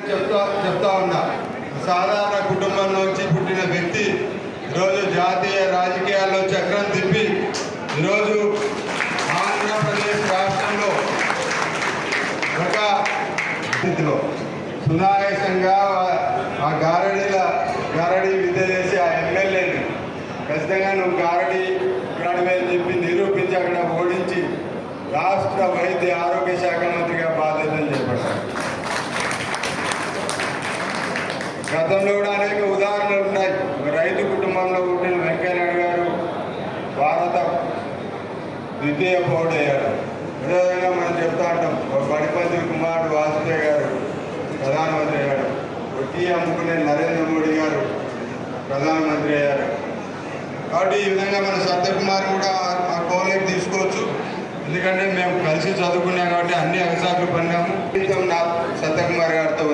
చెప్తా ఉన్నా. సాధారణ కుటుంబం నుంచి పుట్టిన వ్యక్తి ఈరోజు జాతీయ రాజకీయాల్లో చక్రం తిప్పి ఈరోజు ఆంధ్రప్రదేశ్ రాష్ట్రంలో ఒక స్థితిలో సునాయాసంగా ఆ గారడి విద్య చేసి ఆ ఎమ్మెల్యేని ఖచ్చితంగా నువ్వు గారడి అని చెప్పి నిరూపించి అక్కడ ఓడించి రాష్ట్ర వైద్య ఆరోగ్య శాఖ మంత్రిగా బాధ్యతలు చేపట్టారు. గతంలో కూడా అనేక ఉదాహరణలు ఉన్నాయి. రైతు కుటుంబంలో పుట్టిన వెంకయ్యనాయుడు గారు భారత ద్వితీయ పౌరుడయ్యాడు. అదేవిధంగా మనం చెప్తా ఉంటాం, బడిపంతుల కుమారుడు వాజ్పేయి గారు ప్రధానమంత్రి అయ్యాడు. టీ అమ్ముకునే నరేంద్ర మోడీ గారు ప్రధానమంత్రి అయ్యారు. కాబట్టి ఈ విధంగా మన సత్యకుమార్ కూడా ఆ కోలేకి తీసుకోవచ్చు. ఎందుకంటే మేము కలిసి చదువుకున్నాం కాబట్టి అన్ని అవసరాలు పడినాము. సత్యకుమార్ గారితో